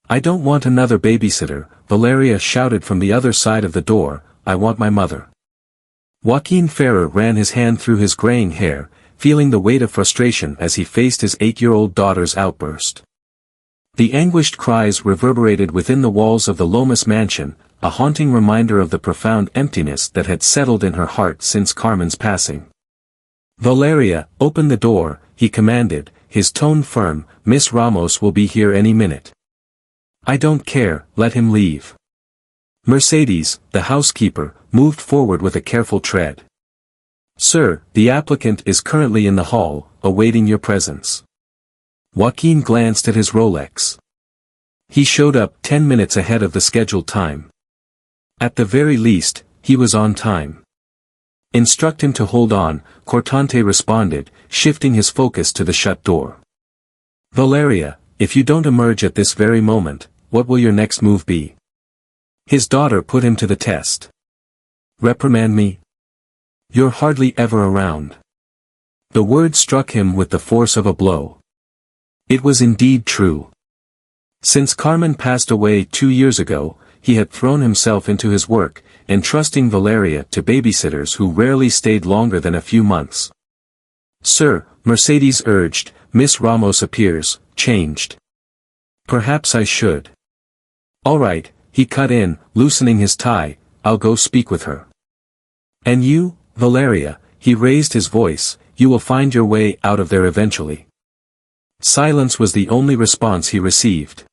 I don't want another babysitter, Valeria shouted from the other side of the door, I want my mother. Joaquin Ferrer ran his hand through his graying hair, feeling the weight of frustration as he faced his 8-year-old daughter's outburst. The anguished cries reverberated within the walls of the Lomas mansion, a haunting reminder of the profound emptiness that had settled in her heart since Carmen's passing. Valeria, open the door, he commanded, his tone firm, Miss Ramos will be here any minute. I don't care, let him leave. Mercedes, the housekeeper, moved forward with a careful tread. Sir, the applicant is currently in the hall, awaiting your presence. Joaquin glanced at his Rolex. He showed up 10 minutes ahead of the scheduled time. At the very least, he was on time. Instruct him to hold on, Cortante responded, shifting his focus to the shut door. Valeria, if you don't emerge at this very moment, what will your next move be? His daughter put him to the test. Reprimand me? You're hardly ever around. The word struck him with the force of a blow. It was indeed true. Since Carmen passed away 2 years ago, he had thrown himself into his work, entrusting Valeria to babysitters who rarely stayed longer than a few months. Sir, Mercedes urged, Miss Ramos appears, changed. Perhaps I should. All right, he cut in, loosening his tie, I'll go speak with her. And you, Valeria, he raised his voice, you will find your way out of there eventually. Silence was the only response he received.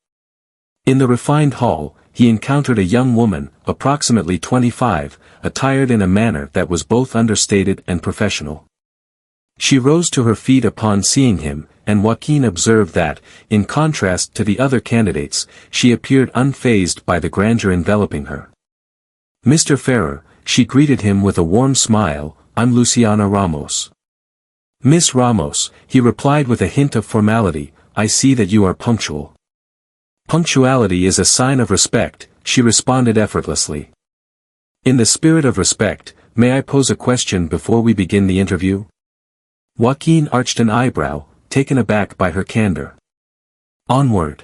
In the refined hall, he encountered a young woman, approximately 25, attired in a manner that was both understated and professional. She rose to her feet upon seeing him, and Joaquin observed that, in contrast to the other candidates, she appeared unfazed by the grandeur enveloping her. Mr. Ferrer, she greeted him with a warm smile, I'm Luciana Ramos. Miss Ramos, he replied with a hint of formality, I see that you are punctual. Punctuality is a sign of respect, she responded effortlessly. In the spirit of respect, may I pose a question before we begin the interview? Joaquin arched an eyebrow, taken aback by her candor. Onward.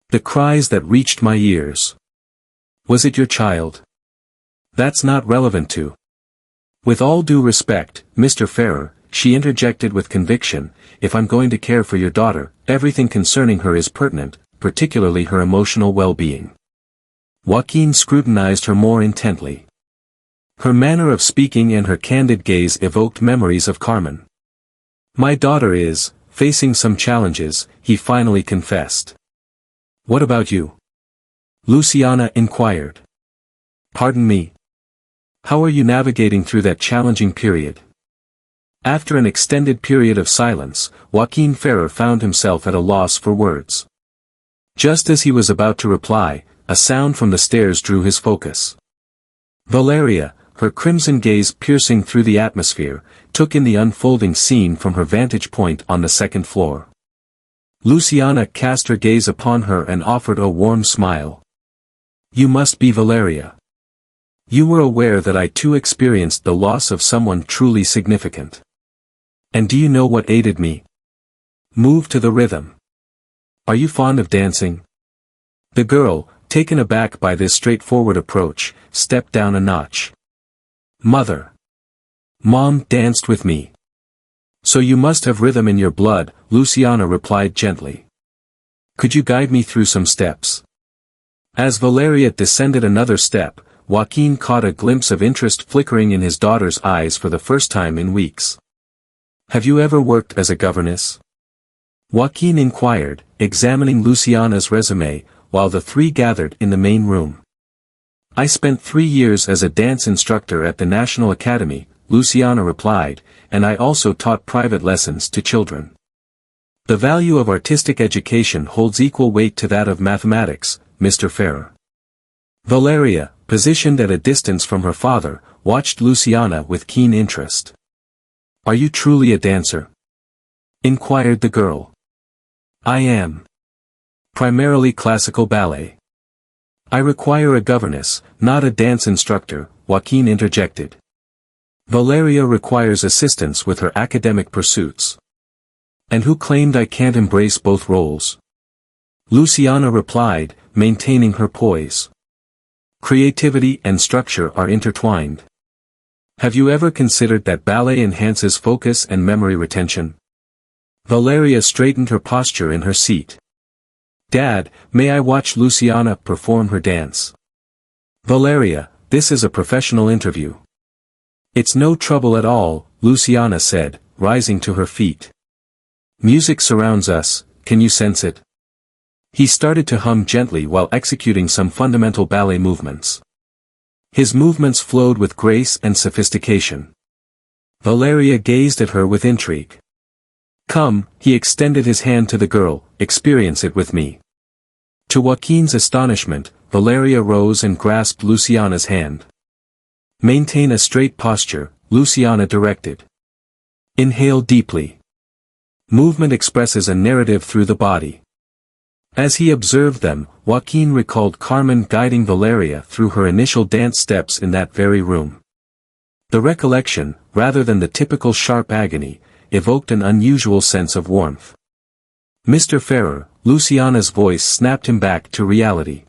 The cries that reached my ears. Was it your child? That's not relevant to. With all due respect, Mr. Ferrer, she interjected with conviction, if I'm going to care for your daughter, everything concerning her is pertinent, particularly her emotional well-being. Joaquin scrutinized her more intently. Her manner of speaking and her candid gaze evoked memories of Carmen. My daughter is, facing some challenges, he finally confessed. What about you? Luciana inquired. Pardon me. How are you navigating through that challenging period? After an extended period of silence, Joaquin Ferrer found himself at a loss for words. Just as he was about to reply, a sound from the stairs drew his focus. Valeria, her crimson gaze piercing through the atmosphere, took in the unfolding scene from her vantage point on the second floor. Luciana cast her gaze upon her and offered a warm smile. You must be Valeria. You were aware that I too experienced the loss of someone truly significant. And do you know what aided me? Move to the rhythm. Are you fond of dancing? The girl, taken aback by this straightforward approach, stepped down a notch. Mother. Mom danced with me. So you must have rhythm in your blood, Luciana replied gently. Could you guide me through some steps? As Valeria descended another step, Joaquin caught a glimpse of interest flickering in his daughter's eyes for the first time in weeks. Have you ever worked as a governess? Joaquin inquired, examining Luciana's resume, while the three gathered in the main room. I spent 3 years as a dance instructor at the National Academy, Luciana replied, and I also taught private lessons to children. The value of artistic education holds equal weight to that of mathematics, Mr. Ferrer. Valeria, positioned at a distance from her father, watched Luciana with keen interest. Are you truly a dancer? Inquired the girl. I am. Primarily classical ballet. I require a governess, not a dance instructor, Joaquin interjected. Valeria requires assistance with her academic pursuits. And who claimed I can't embrace both roles? Luciana replied, maintaining her poise. Creativity and structure are intertwined. Have you ever considered that ballet enhances focus and memory retention? Valeria straightened her posture in her seat. Dad, may I watch Luciana perform her dance? Valeria, this is a professional interview. It's no trouble at all, Luciana said, rising to her feet. Music surrounds us, can you sense it? He started to hum gently while executing some fundamental ballet movements. His movements flowed with grace and sophistication. Valeria gazed at her with intrigue. Come, he extended his hand to the girl, experience it with me. To Joaquin's astonishment, Valeria rose and grasped Luciana's hand. Maintain a straight posture, Luciana directed. Inhale deeply. Movement expresses a narrative through the body. As he observed them, Joaquin recalled Carmen guiding Valeria through her initial dance steps in that very room. The recollection, rather than the typical sharp agony, evoked an unusual sense of warmth. Mr. Ferrer, Luciana's voice snapped him back to reality.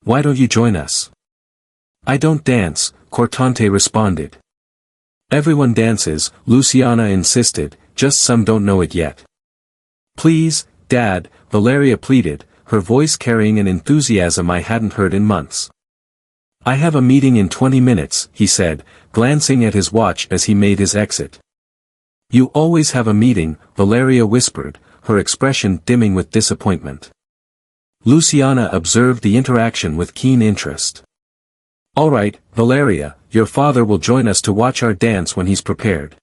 Why don't you join us? I don't dance, Cortante responded. Everyone dances, Luciana insisted, just some don't know it yet. Please, Dad, Valeria pleaded, her voice carrying an enthusiasm I hadn't heard in months. I have a meeting in 20 minutes, he said, glancing at his watch as he made his exit. You always have a meeting, Valeria whispered, her expression dimming with disappointment. Luciana observed the interaction with keen interest. All right, Valeria, your father will join us to watch our dance when he's prepared.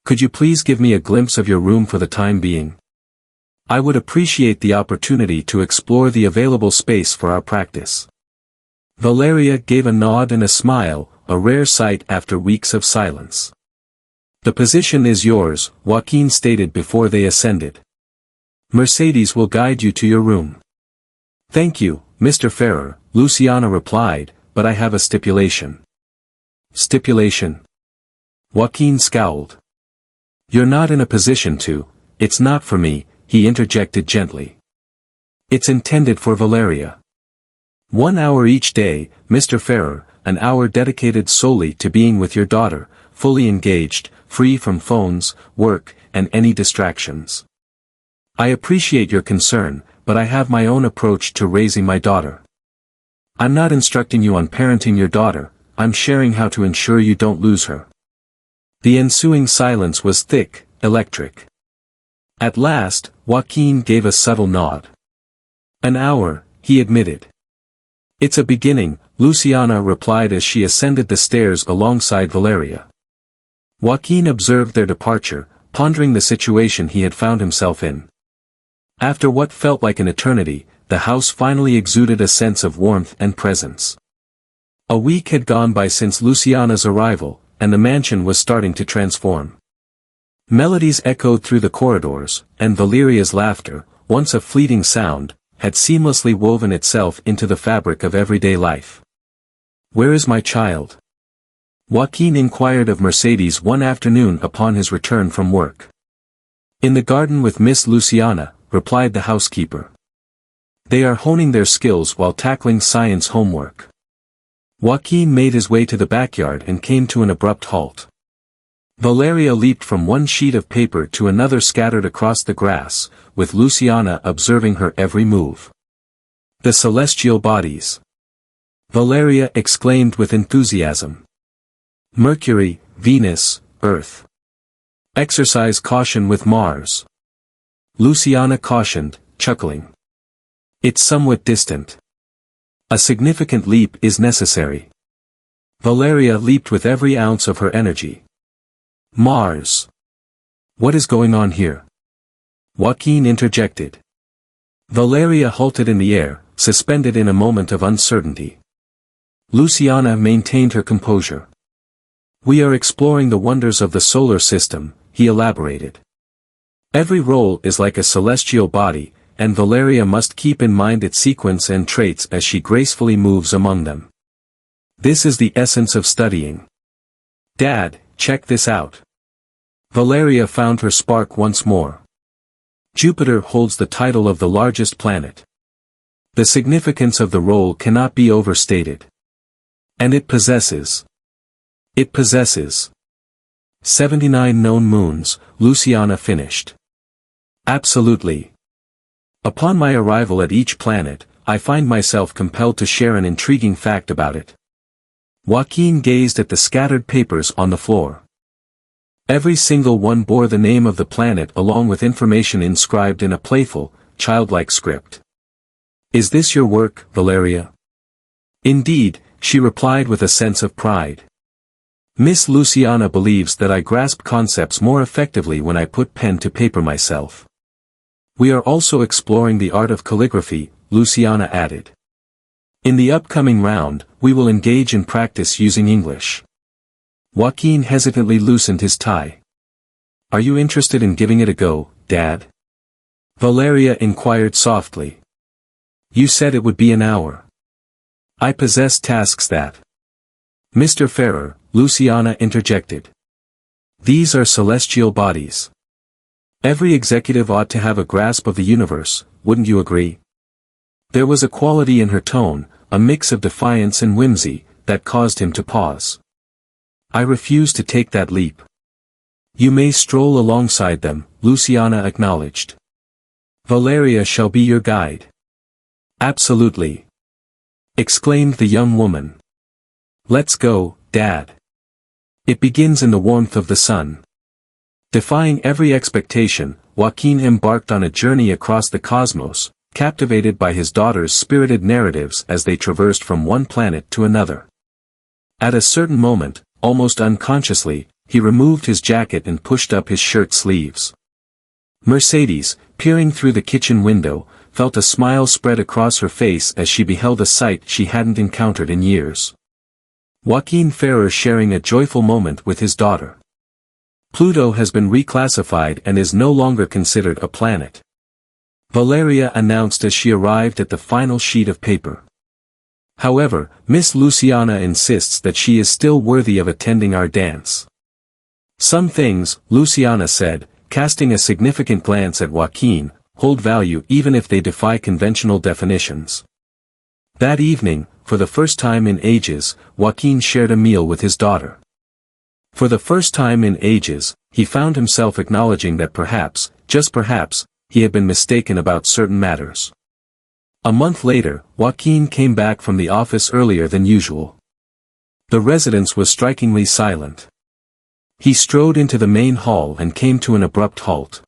Could you please give me a glimpse of your room for the time being? I would appreciate the opportunity to explore the available space for our practice. Valeria gave a nod and a smile, a rare sight after weeks of silence. The position is yours, Joaquin stated before they ascended. Mercedes will guide you to your room. Thank you, Mr. Ferrer, Luciana replied, but I have a stipulation. Stipulation? Joaquin scowled. You're not in a position to, it's not for me, he interjected gently. It's intended for Valeria. 1 hour each day, Mr. Ferrer, an hour dedicated solely to being with your daughter, fully engaged, free from phones, work, and any distractions. I appreciate your concern, but I have my own approach to raising my daughter. I'm not instructing you on parenting your daughter, I'm sharing how to ensure you don't lose her. The ensuing silence was thick, electric. At last, Joaquin gave a subtle nod. An hour, he admitted. It's a beginning, Luciana replied as she ascended the stairs alongside Valeria. Joaquin observed their departure, pondering the situation he had found himself in. After what felt like an eternity, the house finally exuded a sense of warmth and presence. A week had gone by since Luciana's arrival, and the mansion was starting to transform. Melodies echoed through the corridors, and Valeria's laughter, once a fleeting sound, had seamlessly woven itself into the fabric of everyday life. Where is my child? Joaquin inquired of Mercedes one afternoon upon his return from work. In the garden with Miss Luciana, replied the housekeeper. They are honing their skills while tackling science homework. Joaquin made his way to the backyard and came to an abrupt halt. Valeria leaped from one sheet of paper to another scattered across the grass, with Luciana observing her every move. The celestial bodies. Valeria exclaimed with enthusiasm. Mercury, Venus, Earth. Exercise caution with Mars. Luciana cautioned, chuckling. It's somewhat distant. A significant leap is necessary. Valeria leaped with every ounce of her energy. Mars. What is going on here? Joaquin interjected. Valeria halted in the air, suspended in a moment of uncertainty. Luciana maintained her composure. We are exploring the wonders of the solar system, he elaborated. Every role is like a celestial body, and Valeria must keep in mind its sequence and traits as she gracefully moves among them. This is the essence of studying. Dad, check this out. Valeria found her spark once more. Jupiter holds the title of the largest planet. The significance of the role cannot be overstated. And it possesses 79 known moons, Luciana finished. Absolutely. Upon my arrival at each planet, I find myself compelled to share an intriguing fact about it. Joaquin gazed at the scattered papers on the floor. Every single one bore the name of the planet along with information inscribed in a playful, childlike script. Is this your work, Valeria? Indeed, she replied with a sense of pride. Miss Luciana believes that I grasp concepts more effectively when I put pen to paper myself. We are also exploring the art of calligraphy, Luciana added. In the upcoming round, we will engage in practice using English. Joaquin hesitantly loosened his tie. Are you interested in giving it a go, Dad? Valeria inquired softly. You said it would be an hour. I possess tasks that. Mr. Ferrer, Luciana interjected. These are celestial bodies. Every executive ought to have a grasp of the universe, wouldn't you agree? There was a quality in her tone, a mix of defiance and whimsy, that caused him to pause. I refuse to take that leap. You may stroll alongside them, Luciana acknowledged. Valeria shall be your guide. Absolutely. Exclaimed the young woman. Let's go, Dad. It begins in the warmth of the sun. Defying every expectation, Joaquin embarked on a journey across the cosmos, captivated by his daughter's spirited narratives as they traversed from one planet to another. At a certain moment, almost unconsciously, he removed his jacket and pushed up his shirt sleeves. Mercedes, peering through the kitchen window, felt a smile spread across her face as she beheld a sight she hadn't encountered in years. Joaquin Ferrer sharing a joyful moment with his daughter. Pluto has been reclassified and is no longer considered a planet. Valeria announced as she arrived at the final sheet of paper. However, Miss Luciana insists that she is still worthy of attending our dance. Some things, Luciana said, casting a significant glance at Joaquin, hold value even if they defy conventional definitions. That evening, for the first time in ages, Joaquin shared a meal with his daughter. For the first time in ages, he found himself acknowledging that perhaps, just perhaps, he had been mistaken about certain matters. A month later, Joaquin came back from the office earlier than usual. The residence was strikingly silent. He strode into the main hall and came to an abrupt halt.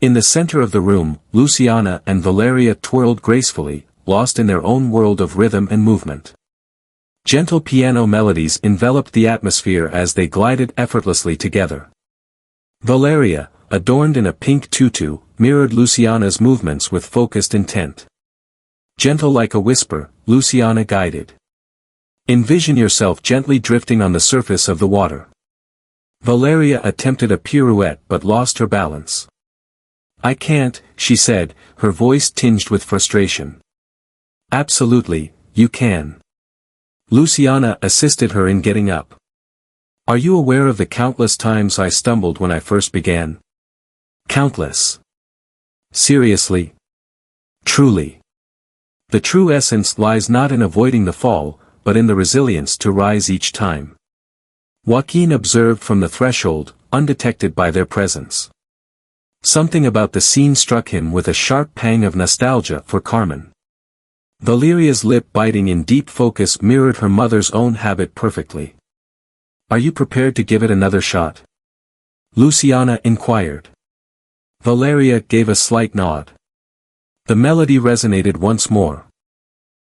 In the center of the room, Luciana and Valeria twirled gracefully, lost in their own world of rhythm and movement. Gentle piano melodies enveloped the atmosphere as they glided effortlessly together. Valeria, adorned in a pink tutu, mirrored Luciana's movements with focused intent. Gentle like a whisper, Luciana guided. Envision yourself gently drifting on the surface of the water. Valeria attempted a pirouette but lost her balance. I can't, she said, her voice tinged with frustration. Absolutely, you can. Luciana assisted her in getting up. Are you aware of the countless times I stumbled when I first began? Countless. Seriously? Truly. The true essence lies not in avoiding the fall, but in the resilience to rise each time. Joaquin observed from the threshold, undetected by their presence. Something about the scene struck him with a sharp pang of nostalgia for Carmen. Valeria's lip biting in deep focus mirrored her mother's own habit perfectly. Are you prepared to give it another shot? Luciana inquired. Valeria gave a slight nod. The melody resonated once more.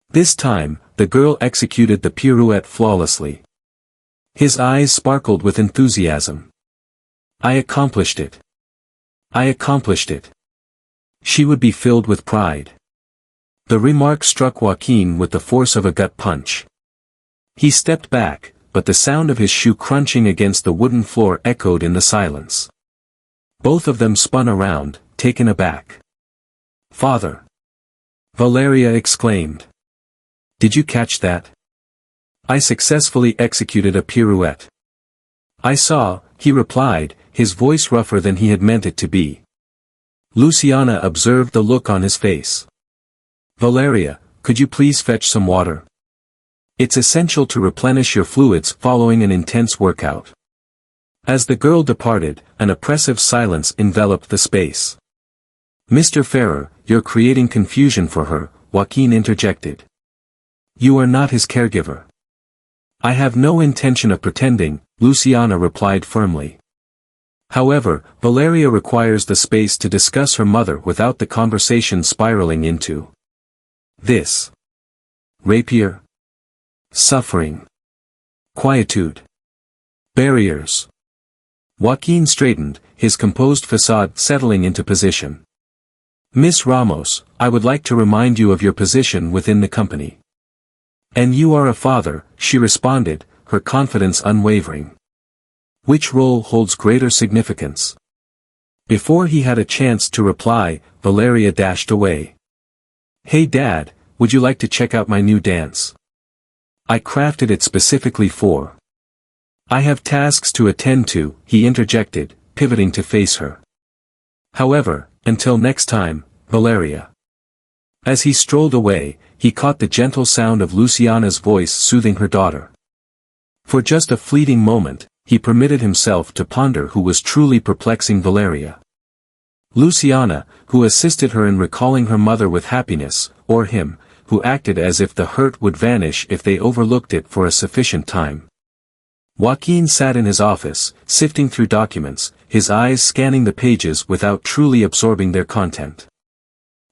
This time, the girl executed the pirouette flawlessly. His eyes sparkled with enthusiasm. I accomplished it. I accomplished it. She would be filled with pride. The remark struck Joaquin with the force of a gut punch. He stepped back, but the sound of his shoe crunching against the wooden floor echoed in the silence. Both of them spun around, taken aback. Father! Valeria exclaimed. Did you catch that? I successfully executed a pirouette. I saw, he replied, his voice rougher than he had meant it to be. Luciana observed the look on his face. "Valeria, could you please fetch some water? It's essential to replenish your fluids following an intense workout." As the girl departed, an oppressive silence enveloped the space. "Mr. Ferrer, you're creating confusion for her," Joaquin interjected. "You are not his caregiver." "I have no intention of pretending," Luciana replied firmly. However, Valeria requires the space to discuss her mother without the conversation spiraling into this. Rapier. Suffering. Quietude. Barriers. Joaquin straightened, his composed facade settling into position. "Miss Ramos, I would like to remind you of your position within the company." "And you are a father," she responded, her confidence unwavering. "Which role holds greater significance?" Before he had a chance to reply, Valeria dashed away. "Hey Dad, would you like to check out my new dance? I crafted it specifically for." "I have tasks to attend to," he interjected, pivoting to face her. "However, until next time, Valeria." As he strolled away, he caught the gentle sound of Luciana's voice soothing her daughter. For just a fleeting moment, he permitted himself to ponder who was truly perplexing Valeria. Luciana, who assisted her in recalling her mother with happiness, or him, who acted as if the hurt would vanish if they overlooked it for a sufficient time. Joaquin sat in his office, sifting through documents, his eyes scanning the pages without truly absorbing their content.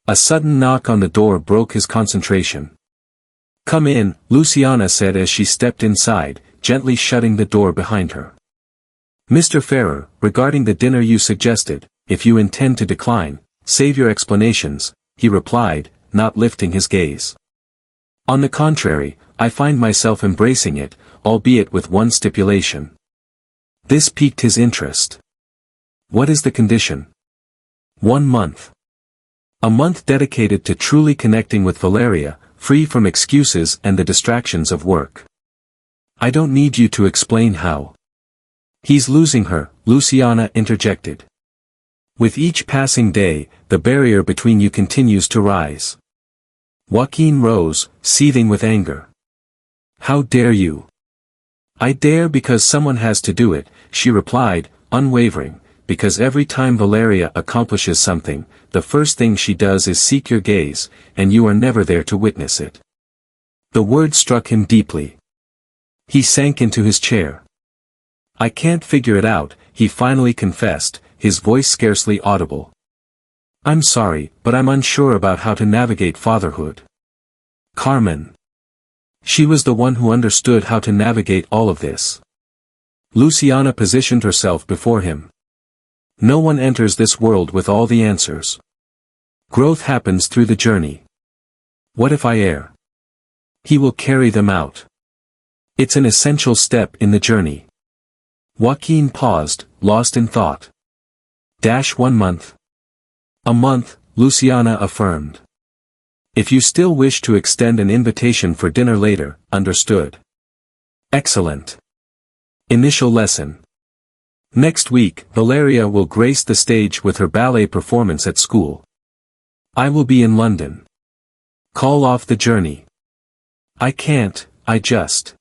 A sudden knock on the door broke his concentration. "Come in," Luciana said as she stepped inside, gently shutting the door behind her. "Mr. Ferrer, regarding the dinner you suggested, if you intend to decline, save your explanations," he replied, not lifting his gaze. "On the contrary, I find myself embracing it, albeit with one stipulation." This piqued his interest. "What is the condition?" 1 month. A month dedicated to truly connecting with Valeria, free from excuses and the distractions of work. "I don't need you to explain how." "He's losing her," Luciana interjected. "With each passing day, the barrier between you continues to rise." Joaquin rose, seething with anger. "How dare you?" "I dare because someone has to do it," she replied, unwavering, "because every time Valeria accomplishes something, the first thing she does is seek your gaze, and you are never there to witness it." The word struck him deeply. He sank into his chair. "I can't figure it out," he finally confessed, his voice scarcely audible. "I'm sorry, but I'm unsure about how to navigate fatherhood." Carmen. She was the one who understood how to navigate all of this. Luciana positioned herself before him. "No one enters this world with all the answers. Growth happens through the journey. What if I err? He will carry them out. It's an essential step in the journey." Joaquin paused, lost in thought. 1 month. "A month," Luciana affirmed. "If you still wish to extend an invitation for dinner later, understood." "Excellent. Initial lesson. Next week, Valeria will grace the stage with her ballet performance at school. I will be in London. Call off the journey." "I can't, I just."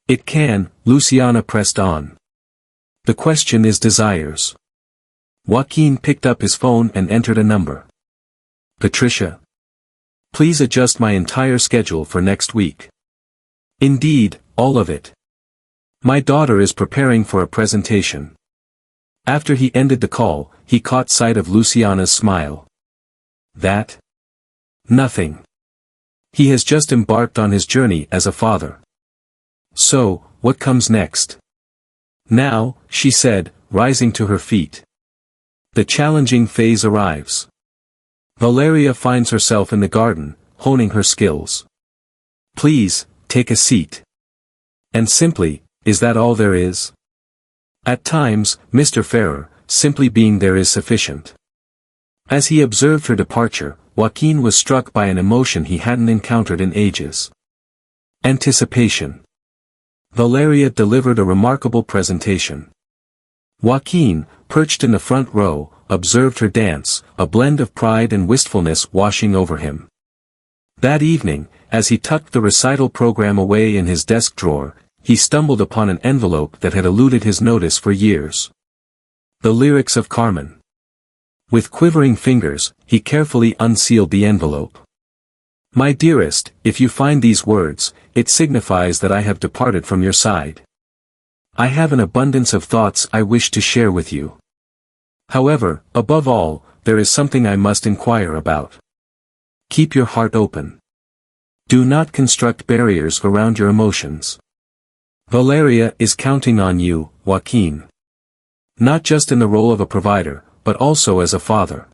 "It can," Luciana pressed on. "The question is desires." Joaquin picked up his phone and entered a number. "Patricia. Please adjust my entire schedule for next week." "Indeed, all of it. My daughter is preparing for a presentation." After he ended the call, he caught sight of Luciana's smile. "That? Nothing. He has just embarked on his journey as a father. So, what comes next?" "Now," she said, rising to her feet. "The challenging phase arrives. Valeria finds herself in the garden, honing her skills. Please, take a seat." And simply, is that all there is? At times, Mr. Ferrer, simply being there is sufficient. As he observed her departure, Joaquin was struck by an emotion he hadn't encountered in ages. Anticipation. Valeria delivered a remarkable presentation. Joaquin, perched in the front row, observed her dance, a blend of pride and wistfulness washing over him. That evening, as he tucked the recital program away in his desk drawer, he stumbled upon an envelope that had eluded his notice for years. The lyrics of Carmen. With quivering fingers, he carefully unsealed the envelope. My dearest, if you find these words, it signifies that I have departed from your side. I have an abundance of thoughts I wish to share with you. However, above all, there is something I must inquire about. Keep your heart open. Do not construct barriers around your emotions. Valeria is counting on you, Joaquin. Not just in the role of a provider, but also as a father.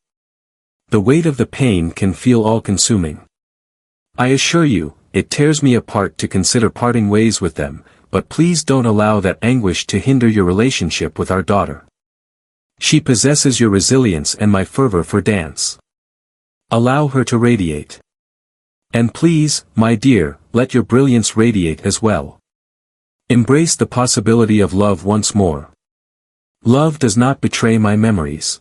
The weight of the pain can feel all-consuming. I assure you, it tears me apart to consider parting ways with them, but please don't allow that anguish to hinder your relationship with our daughter. She possesses your resilience and my fervor for dance. Allow her to radiate. And please, my dear, let your brilliance radiate as well. Embrace the possibility of love once more. Love does not betray my memories.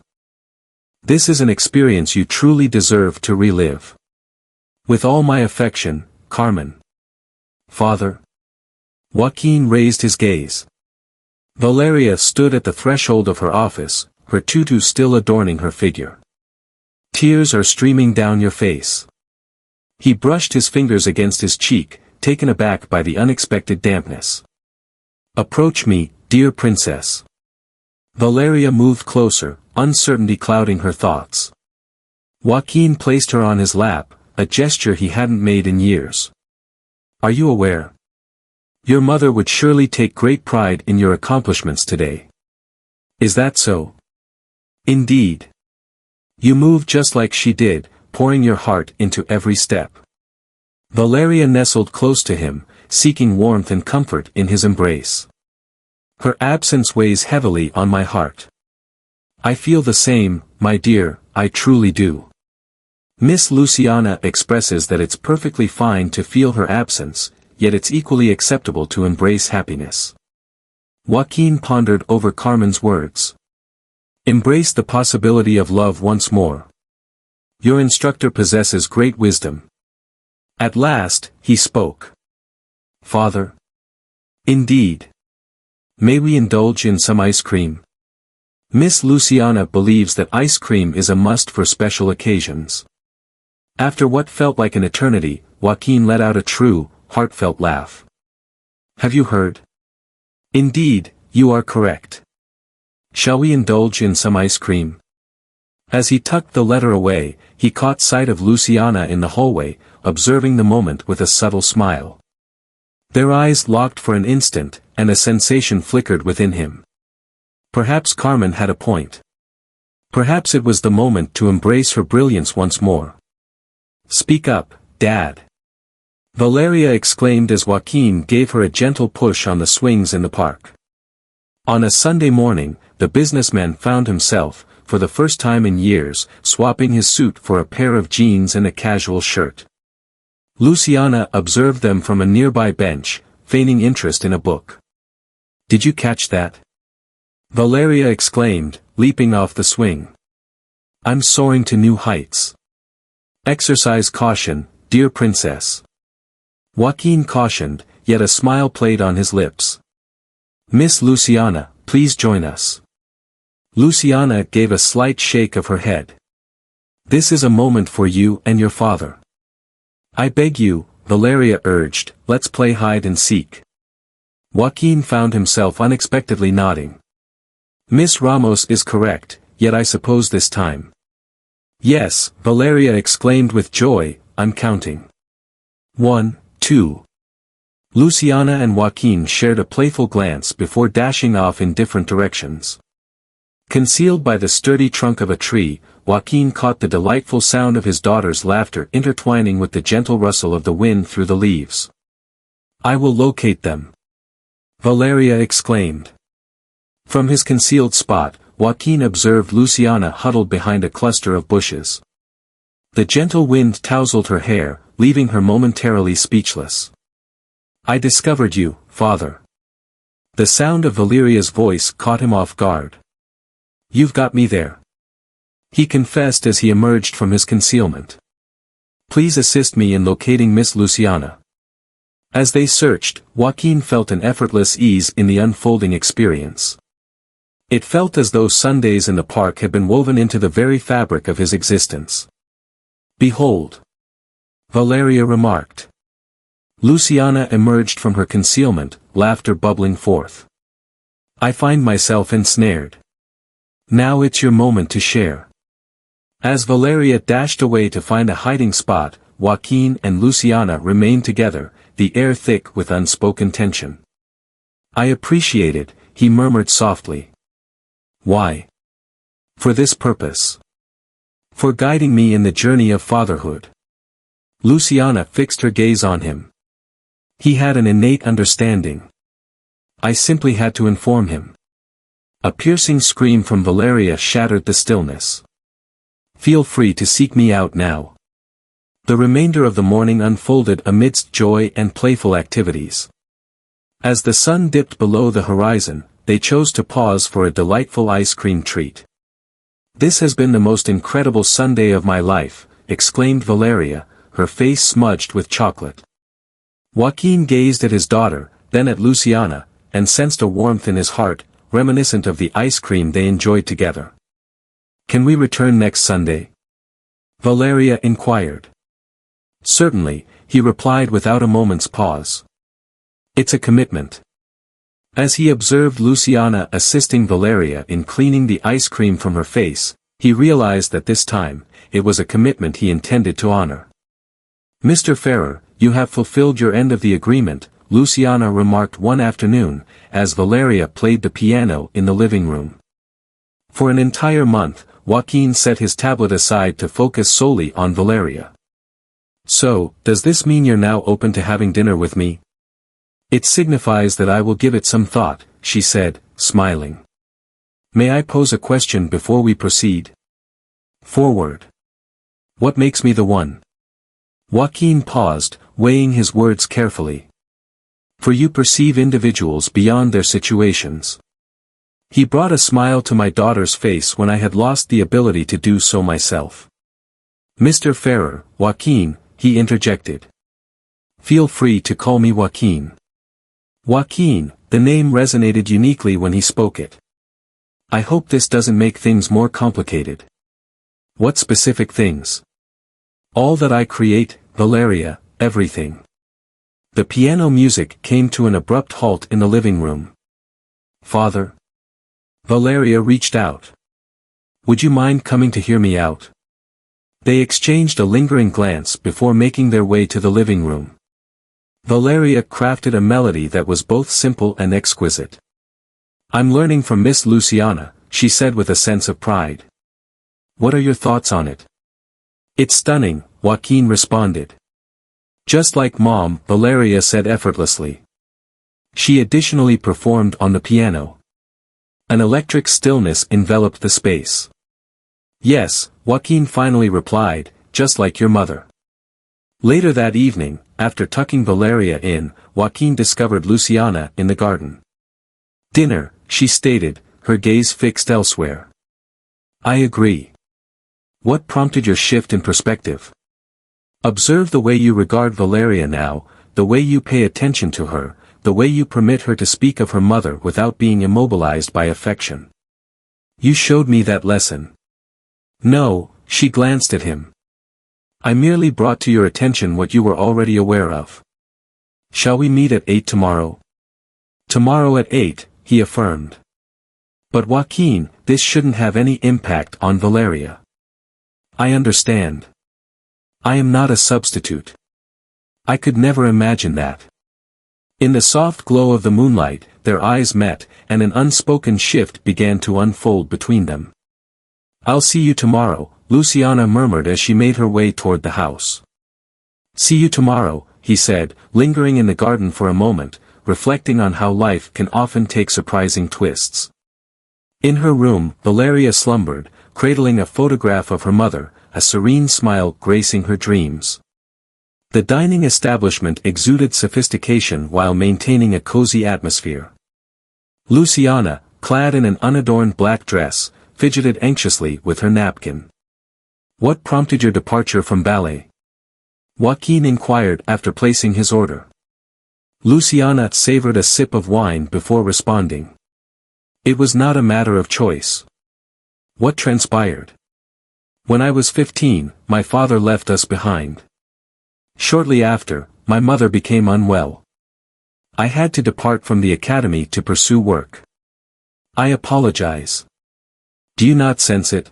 This is an experience you truly deserve to relive. With all my affection, Carmen. Father. Joaquin raised his gaze. Valeria stood at the threshold of her office, her tutu still adorning her figure. Tears are streaming down your face. He brushed his fingers against his cheek, taken aback by the unexpected dampness. Approach me, dear princess. Valeria moved closer, uncertainty clouding her thoughts. Joaquin placed her on his lap, a gesture he hadn't made in years. Are you aware? Your mother would surely take great pride in your accomplishments today. Is that so? Indeed. You move just like she did, pouring your heart into every step. Valeria nestled close to him, seeking warmth and comfort in his embrace. Her absence weighs heavily on my heart. I feel the same, my dear, I truly do. Miss Luciana expresses that it's perfectly fine to feel her absence, yet it's equally acceptable to embrace happiness. Joaquin pondered over Carmen's words. Embrace the possibility of love once more. Your instructor possesses great wisdom. At last, he spoke. Father. Indeed. May we indulge in some ice cream? Miss Luciana believes that ice cream is a must for special occasions. After what felt like an eternity, Joaquin let out a true, heartfelt laugh. Have you heard? Indeed, you are correct. Shall we indulge in some ice cream? As he tucked the letter away, he caught sight of Luciana in the hallway, observing the moment with a subtle smile. Their eyes locked for an instant, and a sensation flickered within him. Perhaps Carmen had a point. Perhaps it was the moment to embrace her brilliance once more. Speak up, Dad. Valeria exclaimed as Joaquin gave her a gentle push on the swings in the park. On a Sunday morning, the businessman found himself, for the first time in years, swapping his suit for a pair of jeans and a casual shirt. Luciana observed them from a nearby bench, feigning interest in a book. Did you catch that? Valeria exclaimed, leaping off the swing. I'm soaring to new heights. Exercise caution, dear princess. Joaquin cautioned, yet a smile played on his lips. Miss Luciana, please join us. Luciana gave a slight shake of her head. This is a moment for you and your father. I beg you, Valeria urged, let's play hide and seek. Joaquin found himself unexpectedly nodding. Miss Ramos is correct, yet I suppose this time. Yes, Valeria exclaimed with joy, I'm counting. 1, 2. Luciana and Joaquin shared a playful glance before dashing off in different directions. Concealed by the sturdy trunk of a tree, Joaquin caught the delightful sound of his daughter's laughter intertwining with the gentle rustle of the wind through the leaves. I will locate them. Valeria exclaimed. From his concealed spot, Joaquin observed Luciana huddled behind a cluster of bushes. The gentle wind tousled her hair, leaving her momentarily speechless. I discovered you, father. The sound of Valeria's voice caught him off guard. You've got me there," he confessed as he emerged from his concealment. "Please assist me in locating Miss Luciana." As they searched, Joaquin felt an effortless ease in the unfolding experience. It felt as though Sundays in the park had been woven into the very fabric of his existence. "Behold," Valeria remarked. Luciana emerged from her concealment, laughter bubbling forth. "I find myself ensnared. Now it's your moment to share." As Valeria dashed away to find a hiding spot, Joaquin and Luciana remained together, the air thick with unspoken tension. "I appreciate it," he murmured softly. "Why?" "For this purpose. For guiding me in the journey of fatherhood." Luciana fixed her gaze on him. He had an innate understanding. "I simply had to inform him." A piercing scream from Valeria shattered the stillness. "Feel free to seek me out now." The remainder of the morning unfolded amidst joy and playful activities. As the sun dipped below the horizon, they chose to pause for a delightful ice cream treat. "This has been the most incredible Sunday of my life," exclaimed Valeria, her face smudged with chocolate. Joaquin gazed at his daughter, then at Luciana, and sensed a warmth in his heart, reminiscent of the ice cream they enjoyed together. "Can we return next Sunday?" Valeria inquired. "Certainly," he replied without a moment's pause. "It's a commitment." As he observed Luciana assisting Valeria in cleaning the ice cream from her face, he realized that this time, it was a commitment he intended to honor. "Mr. Ferrer, you have fulfilled your end of the agreement," Luciana remarked one afternoon, as Valeria played the piano in the living room. For an entire month, Joaquin set his tablet aside to focus solely on Valeria. "So, does this mean you're now open to having dinner with me?" "It signifies that I will give it some thought," she said, smiling. "May I pose a question before we proceed?" "Forward." "What makes me the one?" Joaquin paused, weighing his words carefully. "For you perceive individuals beyond their situations. He brought a smile to my daughter's face when I had lost the ability to do so myself." "Mr. Ferrer, Joaquin," he interjected. "Feel free to call me Joaquin." Joaquin, the name resonated uniquely when he spoke it. "I hope this doesn't make things more complicated." "What specific things?" "All that I create, Valeria, everything." The piano music came to an abrupt halt in the living room. "Father?" Valeria reached out. "Would you mind coming to hear me out?" They exchanged a lingering glance before making their way to the living room. Valeria crafted a melody that was both simple and exquisite. "I'm learning from Miss Luciana," she said with a sense of pride. "What are your thoughts on it?" "It's stunning," Joaquin responded. "Just like Mom," Valeria said effortlessly. She additionally performed on the piano. An electric stillness enveloped the space. "Yes," Joaquin finally replied, "just like your mother." Later that evening, after tucking Valeria in, Joaquin discovered Luciana in the garden. "Dinner," she stated, her gaze fixed elsewhere. "I agree. What prompted your shift in perspective?" "Observe the way you regard Valeria now, the way you pay attention to her, the way you permit her to speak of her mother without being immobilized by affection. You showed me that lesson." "No," she glanced at him. "I merely brought to your attention what you were already aware of." "Shall we meet at 8 tomorrow?" "Tomorrow at 8, he affirmed. "But Joaquin, this shouldn't have any impact on Valeria." "I understand. I am not a substitute. I could never imagine that." In the soft glow of the moonlight, their eyes met, and an unspoken shift began to unfold between them. "I'll see you tomorrow," Luciana murmured as she made her way toward the house. "See you tomorrow," he said, lingering in the garden for a moment, reflecting on how life can often take surprising twists. In her room, Valeria slumbered, cradling a photograph of her mother, a serene smile gracing her dreams. The dining establishment exuded sophistication while maintaining a cozy atmosphere. Luciana, clad in an unadorned black dress, fidgeted anxiously with her napkin. "What prompted your departure from ballet?" Joaquin inquired after placing his order. Luciana savored a sip of wine before responding. "It was not a matter of choice." "What transpired?" "When I was 15, my father left us behind. Shortly after, my mother became unwell. I had to depart from the academy to pursue work. I apologize. Do you not sense it?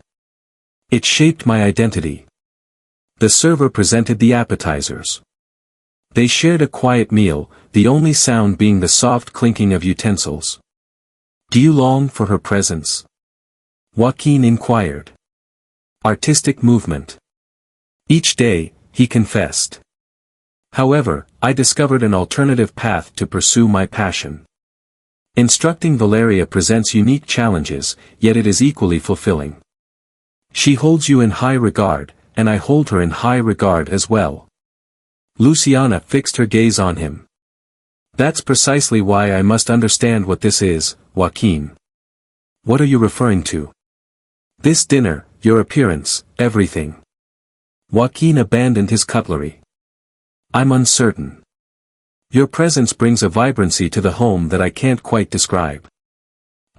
It shaped my identity." The server presented the appetizers. They shared a quiet meal, the only sound being the soft clinking of utensils. "Do you long for her presence?" Joaquin inquired. "Artistic movement. Each day," he confessed. "However, I discovered an alternative path to pursue my passion. Instructing Valeria presents unique challenges, yet it is equally fulfilling. She holds you in high regard, and I hold her in high regard as well." Luciana fixed her gaze on him. "That's precisely why I must understand what this is, Joaquin." "What are you referring to?" "This dinner, your appearance, everything." Joaquin abandoned his cutlery. "I'm uncertain. Your presence brings a vibrancy to the home that I can't quite describe.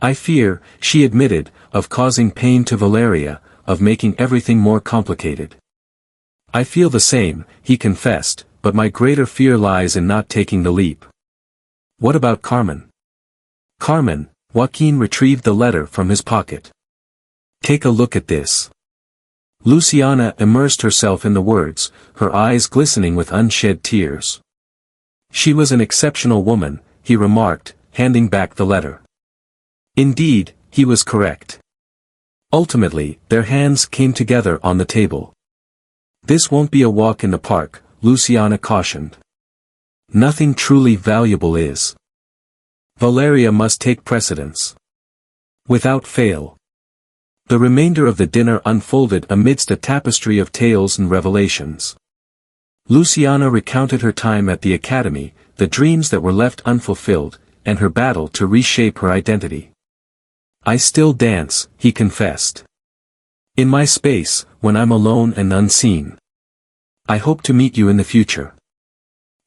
I fear," she admitted, "of causing pain to Valeria, of making everything more complicated." "I feel the same," he confessed, "but my greater fear lies in not taking the leap." "What about Carmen?" "Carmen," Joaquin retrieved the letter from his pocket. "Take a look at this." Luciana immersed herself in the words, her eyes glistening with unshed tears. "She was an exceptional woman," he remarked, handing back the letter. Indeed, he was correct. Ultimately, their hands came together on the table. "This won't be a walk in the park," Luciana cautioned. "Nothing truly valuable is. Valeria must take precedence. Without fail." The remainder of the dinner unfolded amidst a tapestry of tales and revelations. Luciana recounted her time at the academy, the dreams that were left unfulfilled, and her battle to reshape her identity. "I still dance," he confessed. "In my space, when I'm alone and unseen. I hope to meet you in the future.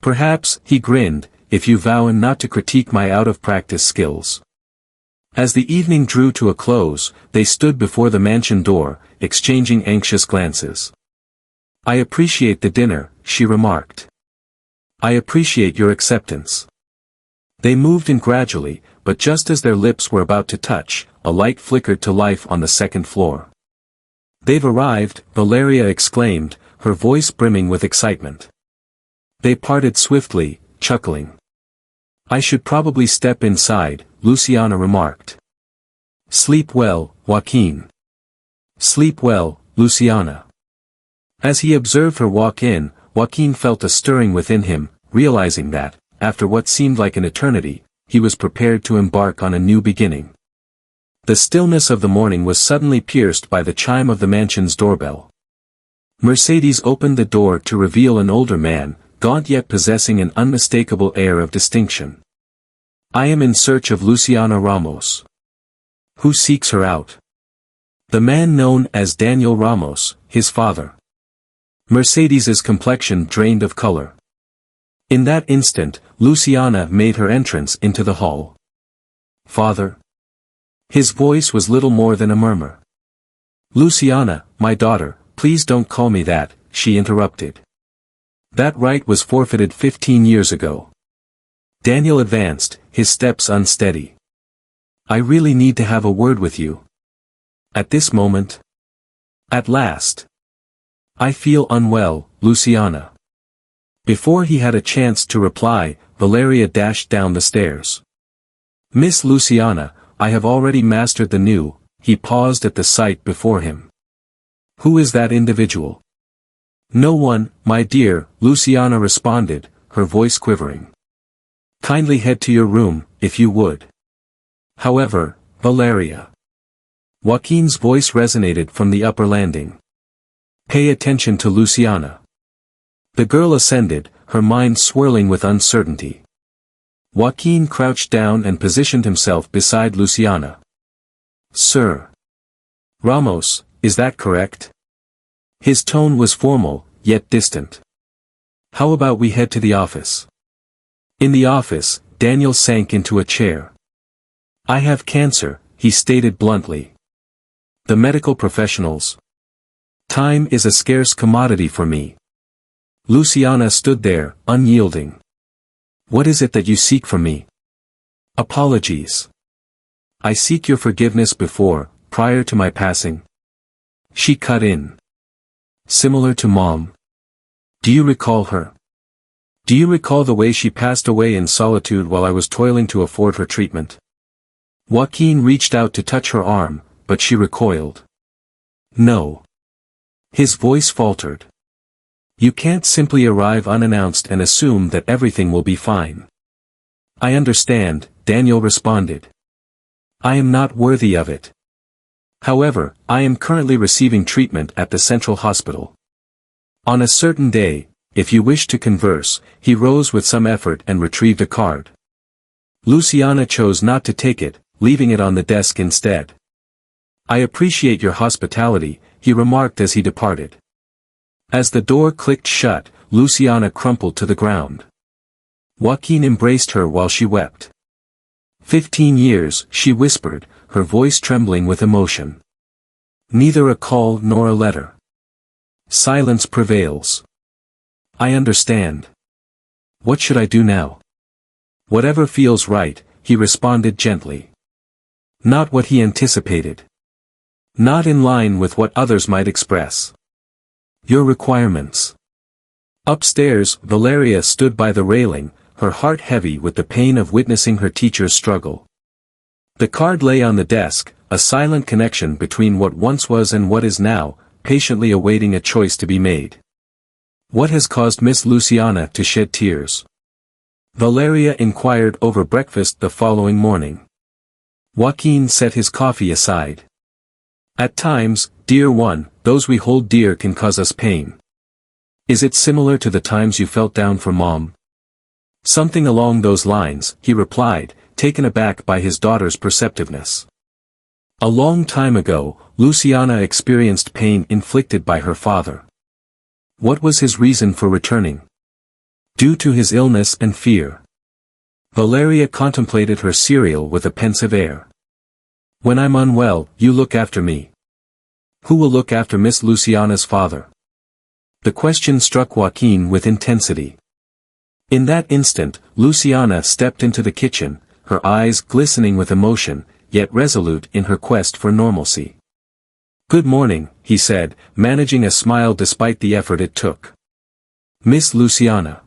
Perhaps," he grinned, "if you vow not to critique my out-of-practice skills." As the evening drew to a close, they stood before the mansion door, exchanging anxious glances. "I appreciate the dinner," she remarked. "I appreciate your acceptance." They moved in gradually, but just as their lips were about to touch, a light flickered to life on the second floor. "They've arrived," Valeria exclaimed, her voice brimming with excitement. They parted swiftly, chuckling. "I should probably step inside," Luciana remarked. "Sleep well, Joaquin." "Sleep well, Luciana." As he observed her walk in, Joaquin felt a stirring within him, realizing that, after what seemed like an eternity, he was prepared to embark on a new beginning. The stillness of the morning was suddenly pierced by the chime of the mansion's doorbell. Mercedes opened the door to reveal an older man, gaunt yet possessing an unmistakable air of distinction. "I am in search of Luciana Ramos." "Who seeks her out?" "The man known as Daniel Ramos, his father." Mercedes's complexion drained of color. In that instant, Luciana made her entrance into the hall. "Father?" His voice was little more than a murmur. "Luciana, my daughter, please don't call me that," she interrupted. "That right was forfeited 15 years ago." Daniel advanced, his steps unsteady. "I really need to have a word with you." "At this moment?" "At last." "I feel unwell, Luciana." Before he had a chance to reply, Valeria dashed down the stairs. "Miss Luciana, I have already mastered the new," he paused at the sight before him. "Who is that individual?" "No one, my dear," Luciana responded, her voice quivering. "Kindly head to your room, if you would." "However, Valeria." Joaquin's voice resonated from the upper landing. "Pay attention to Luciana." The girl ascended, her mind swirling with uncertainty. Joaquin crouched down and positioned himself beside Luciana. "Sir." Ramos, is that correct? His tone was formal, yet distant. How about we head to the office? In the office, Daniel sank into a chair. I have cancer, he stated bluntly. The medical professionals. Time is a scarce commodity for me. Luciana stood there, unyielding. What is it that you seek from me? Apologies. I seek your forgiveness before, prior to my passing. She cut in. Similar to Mom. Do you recall her? Do you recall the way she passed away in solitude while I was toiling to afford her treatment? Joaquin reached out to touch her arm, but she recoiled. No. His voice faltered. You can't simply arrive unannounced and assume that everything will be fine. I understand, Daniel responded. I am not worthy of it. However, I am currently receiving treatment at the Central Hospital. On a certain day, if you wish to converse, he rose with some effort and retrieved a card. Luciana chose not to take it, leaving it on the desk instead. I appreciate your hospitality, he remarked as he departed. As the door clicked shut, Luciana crumpled to the ground. Joaquin embraced her while she wept. 15 years, she whispered, her voice trembling with emotion. Neither a call nor a letter. Silence prevails. I understand. What should I do now? Whatever feels right, he responded gently. Not what he anticipated. Not in line with what others might express. Your requirements. Upstairs, Valeria stood by the railing, her heart heavy with the pain of witnessing her teacher's struggle. The card lay on the desk, a silent connection between what once was and what is now, patiently awaiting a choice to be made. What has caused Miss Luciana to shed tears? Valeria inquired over breakfast the following morning. Joaquin set his coffee aside. At times, dear one, those we hold dear can cause us pain. Is it similar to the times you felt down for Mom? Something along those lines, he replied, taken aback by his daughter's perceptiveness. A long time ago, Luciana experienced pain inflicted by her father. What was his reason for returning? Due to his illness and fear. Valeria contemplated her cereal with a pensive air. When I'm unwell, you look after me. Who will look after Miss Luciana's father? The question struck Joaquin with intensity. In that instant, Luciana stepped into the kitchen, her eyes glistening with emotion, yet resolute in her quest for normalcy. Good morning, he said, managing a smile despite the effort it took. Miss Luciana.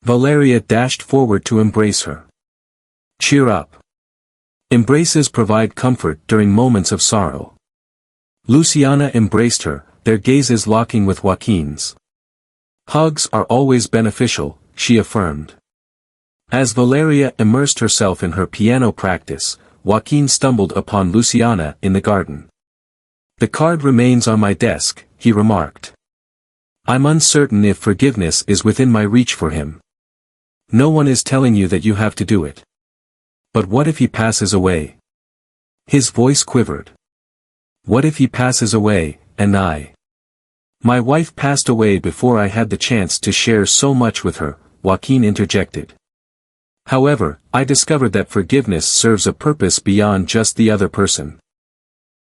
Valeria dashed forward to embrace her. Cheer up. Embraces provide comfort during moments of sorrow. Luciana embraced her, their gazes locking with Joaquin's. Hugs are always beneficial, she affirmed. As Valeria immersed herself in her piano practice, Joaquin stumbled upon Luciana in the garden. The card remains on my desk, he remarked. I'm uncertain if forgiveness is within my reach for him. No one is telling you that you have to do it. But what if he passes away? His voice quivered. What if he passes away, and I? My wife passed away before I had the chance to share so much with her, Joaquin interjected. However, I discovered that forgiveness serves a purpose beyond just the other person.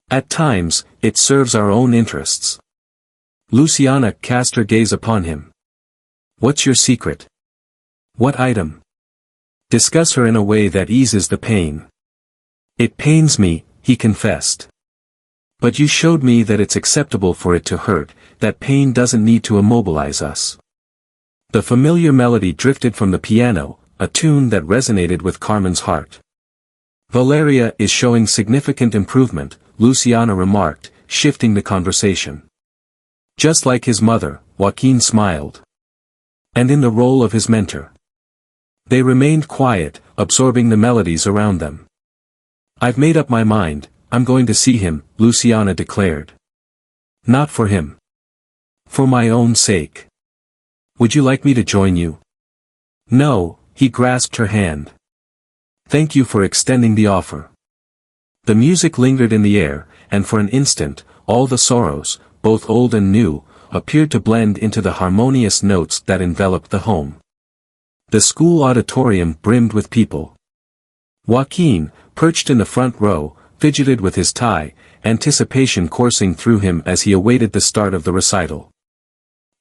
At times, it serves our own interests. Luciana cast her gaze upon him. What's your secret? What item? Discuss her in a way that eases the pain. It pains me, he confessed. But you showed me that it's acceptable for it to hurt, that pain doesn't need to immobilize us. The familiar melody drifted from the piano, a tune that resonated with Carmen's heart. Valeria is showing significant improvement, Luciana remarked, shifting the conversation. Just like his mother, Joaquin smiled. And in the role of his mentor. They remained quiet, absorbing the melodies around them. I've made up my mind, I'm going to see him, Luciana declared. Not for him. For my own sake. Would you like me to join you? No, he grasped her hand. Thank you for extending the offer. The music lingered in the air, and for an instant, all the sorrows, both old and new, appeared to blend into the harmonious notes that enveloped the home. The school auditorium brimmed with people. Joaquin, perched in the front row, fidgeted with his tie, anticipation coursing through him as he awaited the start of the recital.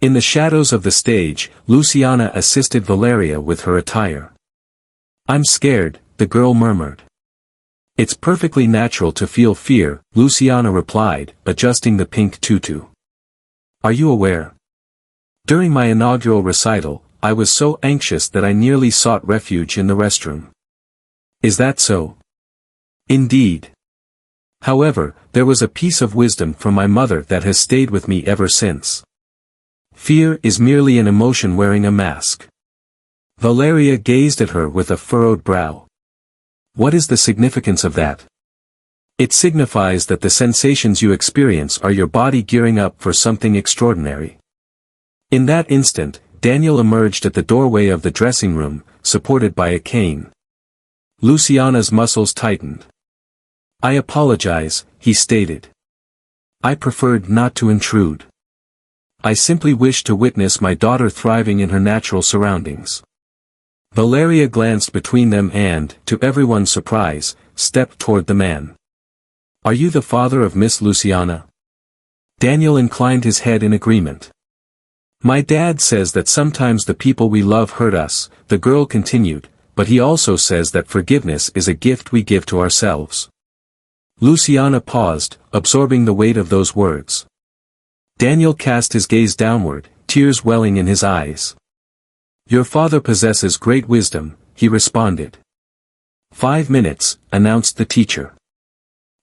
In the shadows of the stage, Luciana assisted Valeria with her attire. "I'm scared," the girl murmured. "It's perfectly natural to feel fear," Luciana replied, adjusting the pink tutu. "Are you aware? During my inaugural recital, I was so anxious that I nearly sought refuge in the restroom." "Is that so?" "Indeed. However, there was a piece of wisdom from my mother that has stayed with me ever since. Fear is merely an emotion wearing a mask." Valeria gazed at her with a furrowed brow. "What is the significance of that?" "It signifies that the sensations you experience are your body gearing up for something extraordinary." In that instant, Daniel emerged at the doorway of the dressing room, supported by a cane. Luciana's muscles tightened. "I apologize," he stated. "I preferred not to intrude. I simply wished to witness my daughter thriving in her natural surroundings." Valeria glanced between them and, to everyone's surprise, stepped toward the man. "Are you the father of Miss Luciana?" Daniel inclined his head in agreement. "My dad says that sometimes the people we love hurt us," the girl continued, "but he also says that forgiveness is a gift we give to ourselves." Luciana paused, absorbing the weight of those words. Daniel cast his gaze downward, tears welling in his eyes. "Your father possesses great wisdom," he responded. "5 minutes," announced the teacher.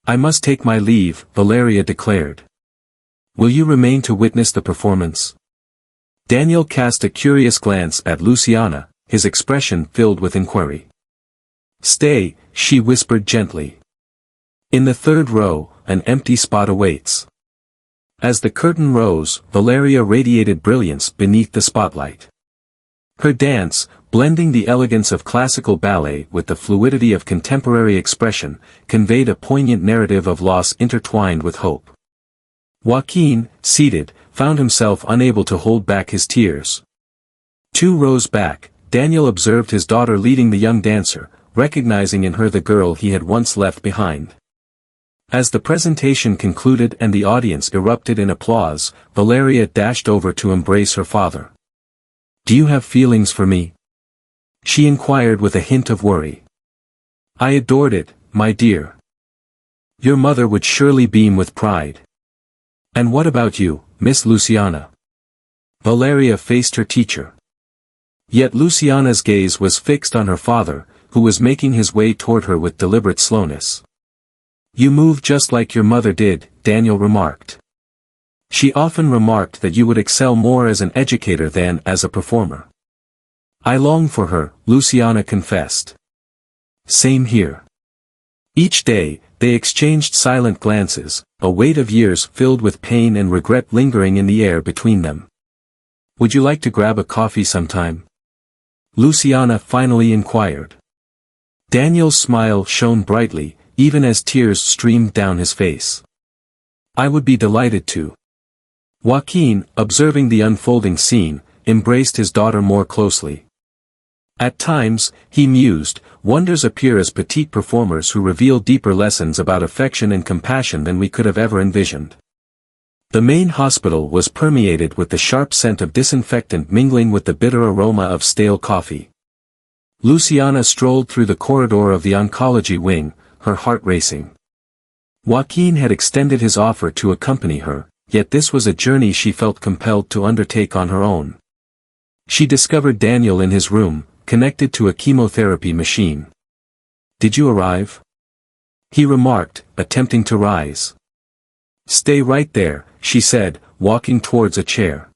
"I must take my leave," Valeria declared. "Will you remain to witness the performance?" Daniel cast a curious glance at Luciana, his expression filled with inquiry. "Stay," she whispered gently. "In the 3rd row, an empty spot awaits." As the curtain rose, Valeria radiated brilliance beneath the spotlight. Her dance, blending the elegance of classical ballet with the fluidity of contemporary expression, conveyed a poignant narrative of loss intertwined with hope. Joaquin, seated, found himself unable to hold back his tears. 2 rows back, Daniel observed his daughter leading the young dancer, recognizing in her the girl he had once left behind. As the presentation concluded and the audience erupted in applause, Valeria dashed over to embrace her father. "Do you have feelings for me?" she inquired with a hint of worry. "I adored it, my dear. Your mother would surely beam with pride." "And what about you, Miss Luciana?" Valeria faced her teacher. Yet Luciana's gaze was fixed on her father, who was making his way toward her with deliberate slowness. "You move just like your mother did," Daniel remarked. "She often remarked that you would excel more as an educator than as a performer." "I long for her," Luciana confessed. "Same here." Each day, they exchanged silent glances, a weight of years filled with pain and regret lingering in the air between them. "Would you like to grab a coffee sometime?" Luciana finally inquired. Daniel's smile shone brightly, even as tears streamed down his face. "I would be delighted to." Joaquin, observing the unfolding scene, embraced his daughter more closely. At times, he mused, wonders appear as petite performers who reveal deeper lessons about affection and compassion than we could have ever envisioned. The main hospital was permeated with the sharp scent of disinfectant mingling with the bitter aroma of stale coffee. Luciana strolled through the corridor of the oncology wing, her heart racing. Joaquin had extended his offer to accompany her, yet this was a journey she felt compelled to undertake on her own. She discovered Daniel in his room, connected to a chemotherapy machine. "Did you arrive?" he remarked, attempting to rise. "Stay right there," she said, walking towards a chair.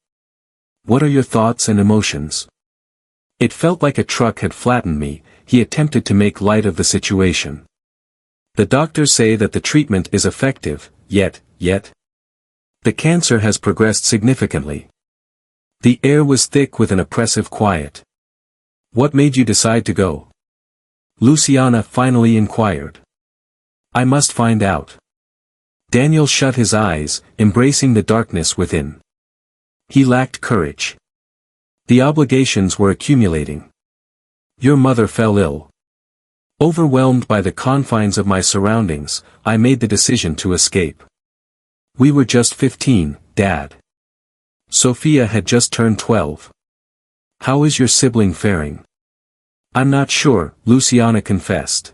"What are your thoughts and emotions?" "It felt like a truck had flattened me," he attempted to make light of the situation. "The doctors say that the treatment is effective, yet, the cancer has progressed significantly." The air was thick with an oppressive quiet. "What made you decide to go?" Luciana finally inquired. "I must find out." Daniel shut his eyes, embracing the darkness within. He lacked courage. The obligations were accumulating. Your mother fell ill. Overwhelmed by the confines of my surroundings, I made the decision to escape. We were just 15, Dad. Sophia had just turned 12. How is your sibling faring? I'm not sure, Luciana confessed.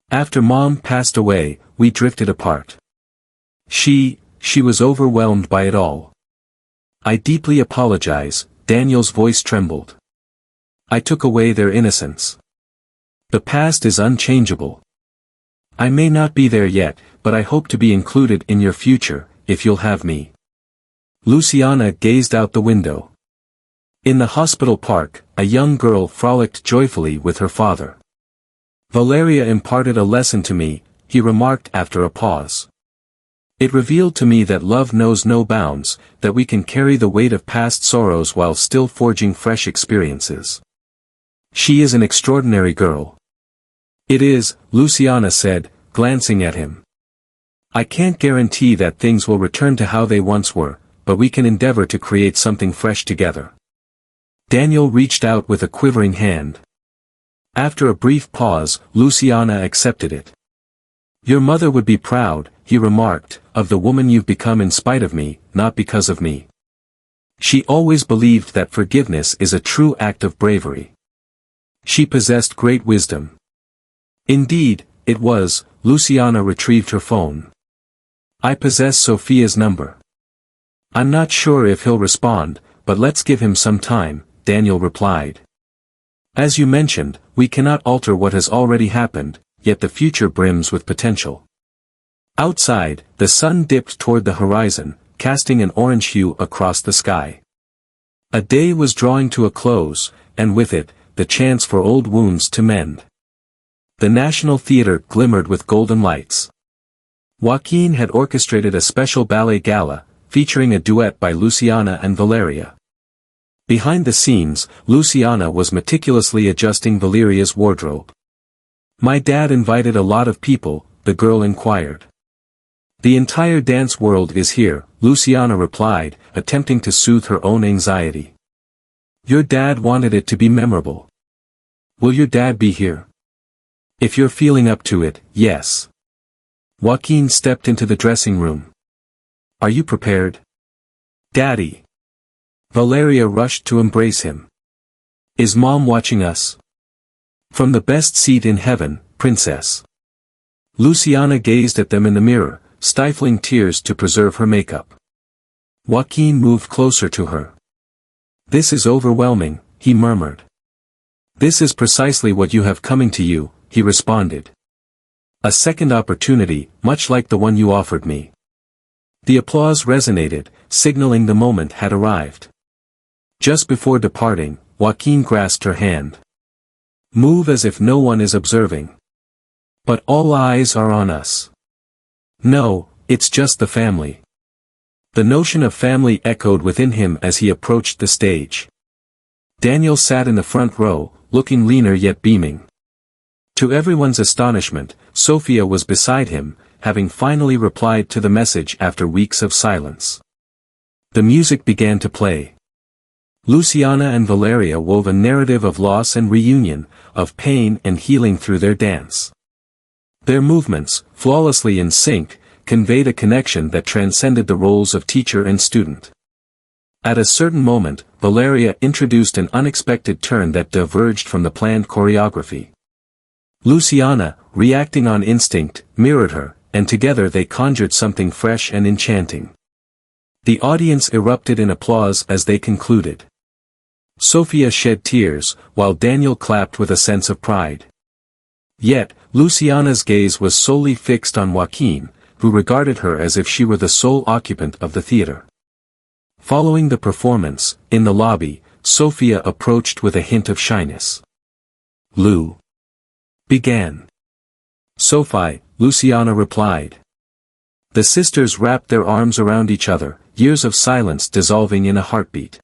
After Mom passed away, we drifted apart. She was overwhelmed by it all. I deeply apologize, Daniel's voice trembled. I took away their innocence. The past is unchangeable. I may not be there yet, but I hope to be included in your future, if you'll have me. Luciana gazed out the window. In the hospital park, a young girl frolicked joyfully with her father. Valeria imparted a lesson to me, he remarked after a pause. It revealed to me that love knows no bounds, that we can carry the weight of past sorrows while still forging fresh experiences. She is an extraordinary girl. It is, Luciana said, glancing at him. I can't guarantee that things will return to how they once were, but we can endeavor to create something fresh together. Daniel reached out with a quivering hand. After a brief pause, Luciana accepted it. Your mother would be proud, he remarked, of the woman you've become in spite of me, not because of me. She always believed that forgiveness is a true act of bravery. She possessed great wisdom. Indeed, it was. Luciana retrieved her phone. I possess Sophia's number. I'm not sure if he'll respond, but let's give him some time, Daniel replied. As you mentioned, we cannot alter what has already happened, yet the future brims with potential. Outside, the sun dipped toward the horizon, casting an orange hue across the sky. A day was drawing to a close, and with it, the chance for old wounds to mend. The National Theatre glimmered with golden lights. Joaquin had orchestrated a special ballet gala, featuring a duet by Luciana and Valeria. Behind the scenes, Luciana was meticulously adjusting Valeria's wardrobe. My dad invited a lot of people, the girl inquired. The entire dance world is here, Luciana replied, attempting to soothe her own anxiety. Your dad wanted it to be memorable. Will your dad be here? If you're feeling up to it, yes. Joaquin stepped into the dressing room. Are you prepared? Daddy. Valeria rushed to embrace him. Is Mom watching us? From the best seat in heaven, princess. Luciana gazed at them in the mirror, stifling tears to preserve her makeup. Joaquin moved closer to her. This is overwhelming, he murmured. This is precisely what you have coming to you, he responded. A second opportunity, much like the one you offered me. The applause resonated, signaling the moment had arrived. Just before departing, Joaquin grasped her hand. Move as if no one is observing. But all eyes are on us. No, it's just the family. The notion of family echoed within him as he approached the stage. Daniel sat in the front row, looking leaner yet beaming. To everyone's astonishment, Sophia was beside him, having finally replied to the message after weeks of silence. The music began to play. Luciana and Valeria wove a narrative of loss and reunion, of pain and healing through their dance. Their movements, flawlessly in sync, conveyed a connection that transcended the roles of teacher and student. At a certain moment, Valeria introduced an unexpected turn that diverged from the planned choreography. Luciana, reacting on instinct, mirrored her, and together they conjured something fresh and enchanting. The audience erupted in applause as they concluded. Sophia shed tears, while Daniel clapped with a sense of pride. Yet, Luciana's gaze was solely fixed on Joaquin, who regarded her as if she were the sole occupant of the theater. Following the performance, in the lobby, Sophia approached with a hint of shyness. Lu. Began. Sophie, Luciana replied. The sisters wrapped their arms around each other, years of silence dissolving in a heartbeat.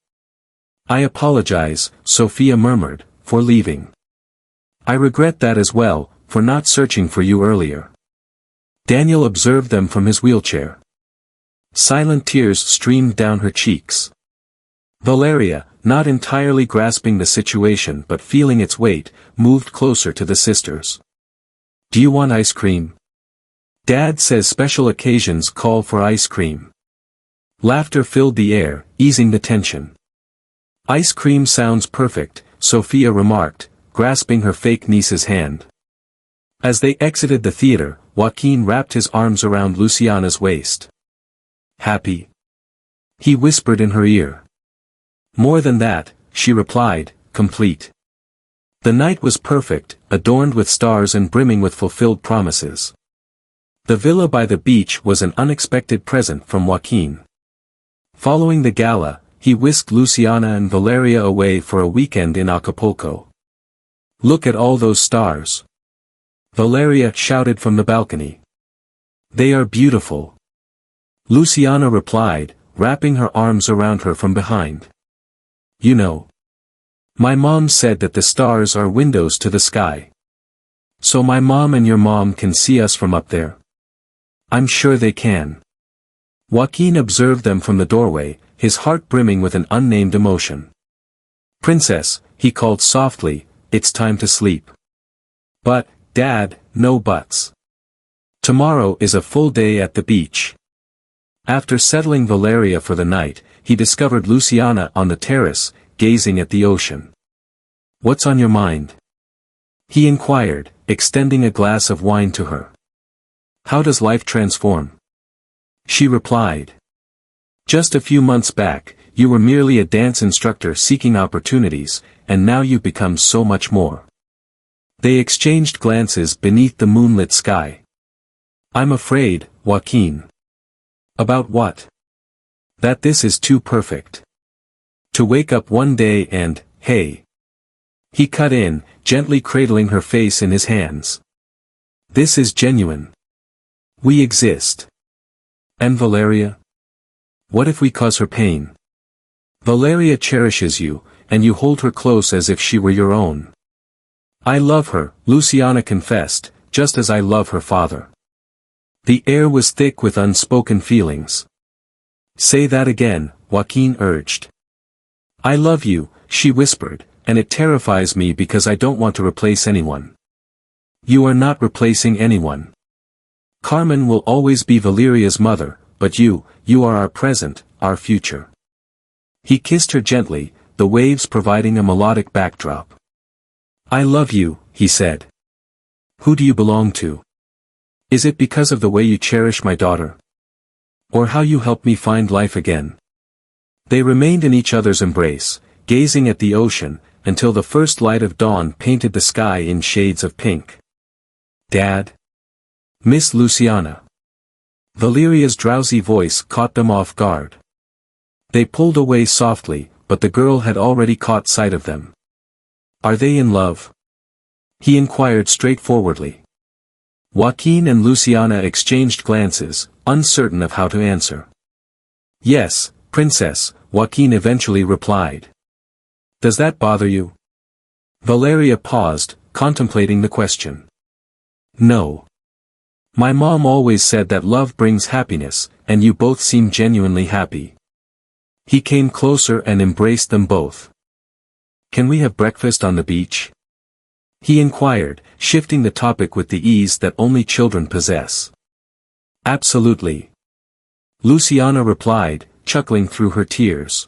I apologize, Sophia murmured, for leaving. I regret that as well, for not searching for you earlier. Daniel observed them from his wheelchair. Silent tears streamed down her cheeks. Valeria, not entirely grasping the situation but feeling its weight, moved closer to the sisters. "Do you want ice cream?" "Dad says special occasions call for ice cream." Laughter filled the air, easing the tension. "Ice cream sounds perfect," Sophia remarked, grasping her fake niece's hand. As they exited the theater, Joaquin wrapped his arms around Luciana's waist. "Happy?" he whispered in her ear. "More than that," she replied, "complete." The night was perfect, adorned with stars and brimming with fulfilled promises. The villa by the beach was an unexpected present from Joaquin. Following the gala, he whisked Luciana and Valeria away for a weekend in Acapulco. "Look at all those stars," Valeria shouted from the balcony. "They are beautiful," Luciana replied, wrapping her arms around her from behind. "You know, my mom said that the stars are windows to the sky. So my mom and your mom can see us from up there." "I'm sure they can." Joaquin observed them from the doorway, his heart brimming with an unnamed emotion. "Princess," he called softly, "it's time to sleep." "But, Dad, no buts. Tomorrow is a full day at the beach." After settling Valeria for the night, he discovered Luciana on the terrace, gazing at the ocean. "What's on your mind?" he inquired, extending a glass of wine to her. "How does life transform?" she replied. "Just a few months back, you were merely a dance instructor seeking opportunities, and now you've become so much more." They exchanged glances beneath the moonlit sky. "I'm afraid, Joaquin." "About what?" "That this is too perfect. To wake up one day and, hey." He cut in, gently cradling her face in his hands. "This is genuine. We exist." "And Valeria? What if we cause her pain?" "Valeria cherishes you, and you hold her close as if she were your own." "I love her," Luciana confessed, "just as I love her father." The air was thick with unspoken feelings. "Say that again," Joaquin urged. "I love you," she whispered, "and it terrifies me because I don't want to replace anyone." "You are not replacing anyone. Carmen will always be Valeria's mother, but you are our present, our future." He kissed her gently, the waves providing a melodic backdrop. "I love you," he said. "Who do you belong to? Is it because of the way you cherish my daughter? Or how you help me find life again?" They remained in each other's embrace, gazing at the ocean, until the first light of dawn painted the sky in shades of pink. "Dad?" "Miss Luciana." Valeria's drowsy voice caught them off guard. They pulled away softly, but the girl had already caught sight of them. "Are they in love?" he inquired straightforwardly. Joaquin and Luciana exchanged glances, uncertain of how to answer. "Yes, Princess," Joaquin eventually replied. "Does that bother you?" Valeria paused, contemplating the question. "No. My mom always said that love brings happiness, and you both seem genuinely happy." He came closer and embraced them both. "Can we have breakfast on the beach?" he inquired, shifting the topic with the ease that only children possess. "Absolutely," Luciana replied, chuckling through her tears.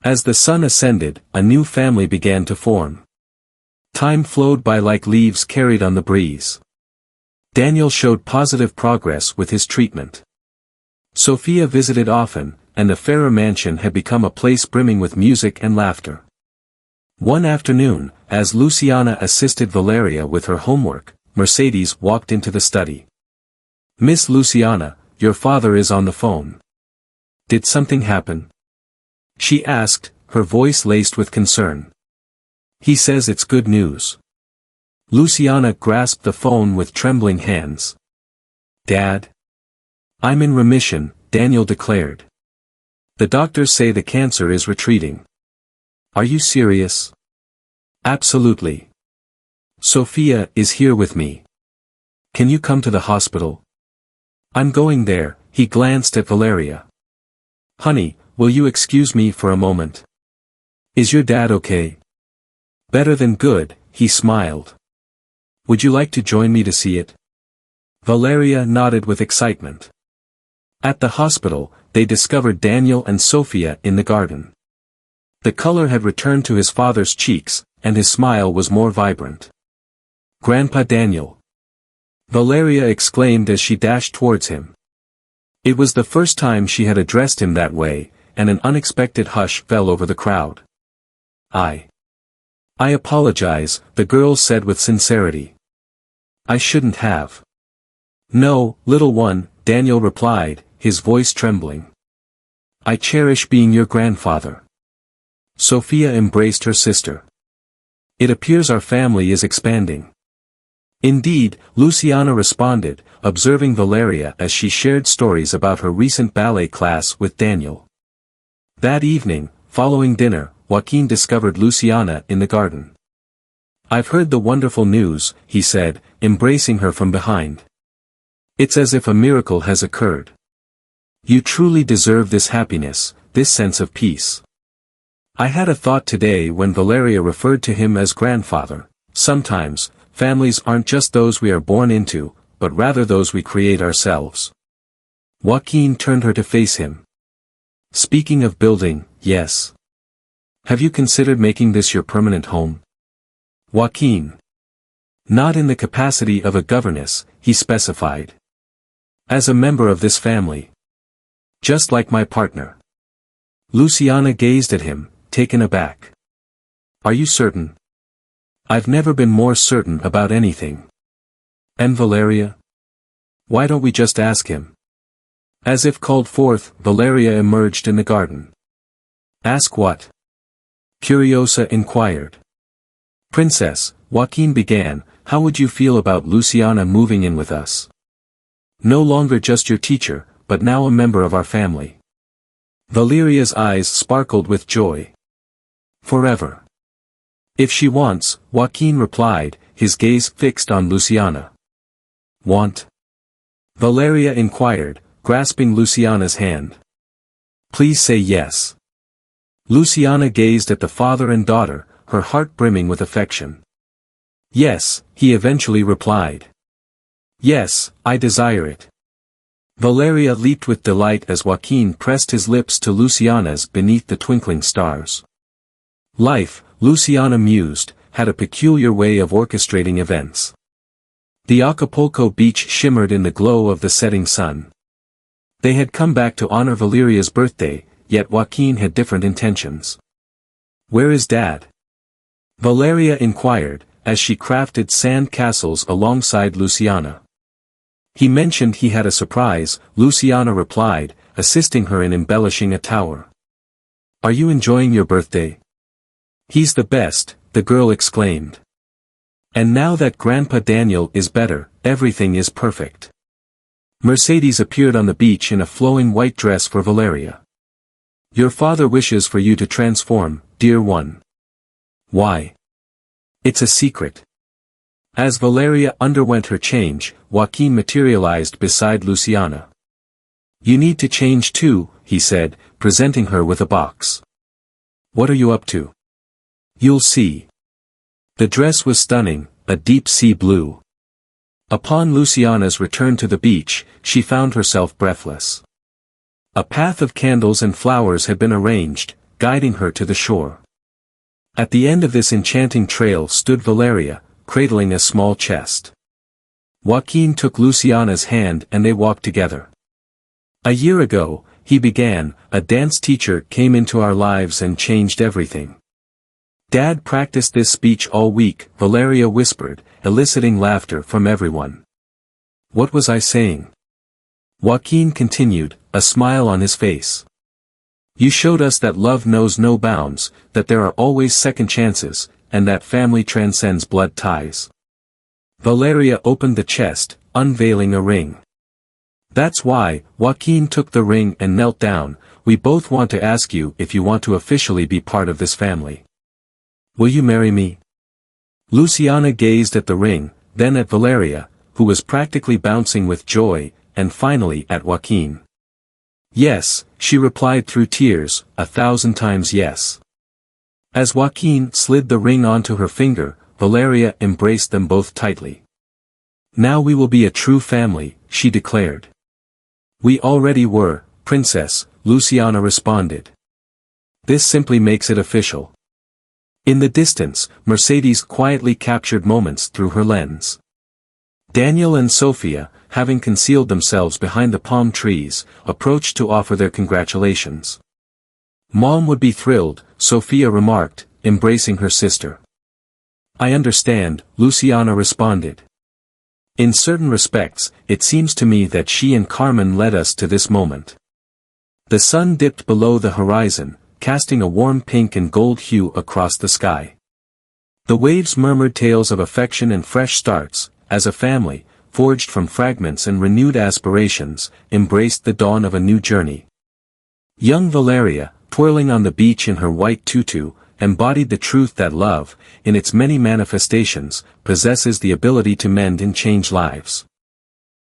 As the sun ascended, a new family began to form. Time flowed by like leaves carried on the breeze. Daniel showed positive progress with his treatment. Sophia visited often, and the Ferrer mansion had become a place brimming with music and laughter. One afternoon, as Luciana assisted Valeria with her homework, Mercedes walked into the study. "Miss Luciana, your father is on the phone. Did something happen?" she asked, her voice laced with concern. "He says it's good news." Luciana grasped the phone with trembling hands. "Dad?" "I'm in remission," Daniel declared. "The doctors say the cancer is retreating." "Are you serious?" "Absolutely. Sophia is here with me. Can you come to the hospital?" I'm going there, he glanced at Valeria. Honey, will you excuse me for a moment? Is your dad okay? Better than good, he smiled. Would you like to join me to see it? Valeria nodded with excitement. At the hospital, they discovered Daniel and Sophia in the garden. The color had returned to his father's cheeks, and his smile was more vibrant. Grandpa Daniel! Valeria exclaimed as she dashed towards him. It was the first time she had addressed him that way, and an unexpected hush fell over the crowd. I apologize, the girl said with sincerity. I shouldn't have. No, little one, Daniel replied, his voice trembling. I cherish being your grandfather. Sophia embraced her sister. It appears our family is expanding. Indeed, Luciana responded, observing Valeria as she shared stories about her recent ballet class with Daniel. That evening, following dinner, Joaquin discovered Luciana in the garden. I've heard the wonderful news, he said, embracing her from behind. It's as if a miracle has occurred. You truly deserve this happiness, this sense of peace. I had a thought today when Valeria referred to him as grandfather. Sometimes, families aren't just those we are born into, but rather those we create ourselves. Joaquin turned her to face him. Speaking of building, yes. Have you considered making this your permanent home? Joaquin. Not in the capacity of a governess, he specified. As a member of this family. Just like my partner. Luciana gazed at him, taken aback. Are you certain? I've never been more certain about anything. And Valeria? Why don't we just ask him? As if called forth, Valeria emerged in the garden. Ask what? Curiosa inquired. Princess, Joaquin began, how would you feel about Luciana moving in with us? No longer just your teacher, but now a member of our family. Valeria's eyes sparkled with joy. Forever. If she wants, Joaquin replied, his gaze fixed on Luciana. Want? Valeria inquired, grasping Luciana's hand. Please say yes. Luciana gazed at the father and daughter, her heart brimming with affection. Yes, he eventually replied. Yes, I desire it. Valeria leaped with delight as Joaquin pressed his lips to Luciana's beneath the twinkling stars. Life, Luciana mused, had a peculiar way of orchestrating events. The Acapulco beach shimmered in the glow of the setting sun. They had come back to honor Valeria's birthday, yet Joaquin had different intentions. Where is Dad? Valeria inquired, as she crafted sand castles alongside Luciana. He mentioned he had a surprise, Luciana replied, assisting her in embellishing a tower. Are you enjoying your birthday? He's the best, the girl exclaimed. And now that Grandpa Daniel is better, everything is perfect. Mercedes appeared on the beach in a flowing white dress for Valeria. Your father wishes for you to transform, dear one. Why? It's a secret. As Valeria underwent her change, Joaquin materialized beside Luciana. You need to change too, he said, presenting her with a box. What are you up to? You'll see. The dress was stunning, a deep sea blue. Upon Luciana's return to the beach, she found herself breathless. A path of candles and flowers had been arranged, guiding her to the shore. At the end of this enchanting trail stood Valeria, cradling a small chest. Joaquin took Luciana's hand and they walked together. A year ago, he began, a dance teacher came into our lives and changed everything. Dad practiced this speech all week, Valeria whispered, eliciting laughter from everyone. What was I saying? Joaquin continued, a smile on his face. You showed us that love knows no bounds, that there are always second chances, and that family transcends blood ties. Valeria opened the chest, unveiling a ring. That's why, Joaquin took the ring and knelt down. We both want to ask you if you want to officially be part of this family. Will you marry me? Luciana gazed at the ring, then at Valeria, who was practically bouncing with joy, and finally at Joaquin. Yes, she replied through tears, 1,000 times yes. As Joaquin slid the ring onto her finger, Valeria embraced them both tightly. Now we will be a true family, she declared. We already were, Princess, Luciana responded. This simply makes it official. In the distance, Mercedes quietly captured moments through her lens. Daniel and Sophia, having concealed themselves behind the palm trees, approached to offer their congratulations. Mom would be thrilled, Sophia remarked, embracing her sister. I understand, Luciana responded. In certain respects, it seems to me that she and Carmen led us to this moment. The sun dipped below the horizon, casting a warm pink and gold hue across the sky. The waves murmured tales of affection and fresh starts, as a family, forged from fragments and renewed aspirations, embraced the dawn of a new journey. Young Valeria, twirling on the beach in her white tutu, embodied the truth that love, in its many manifestations, possesses the ability to mend and change lives.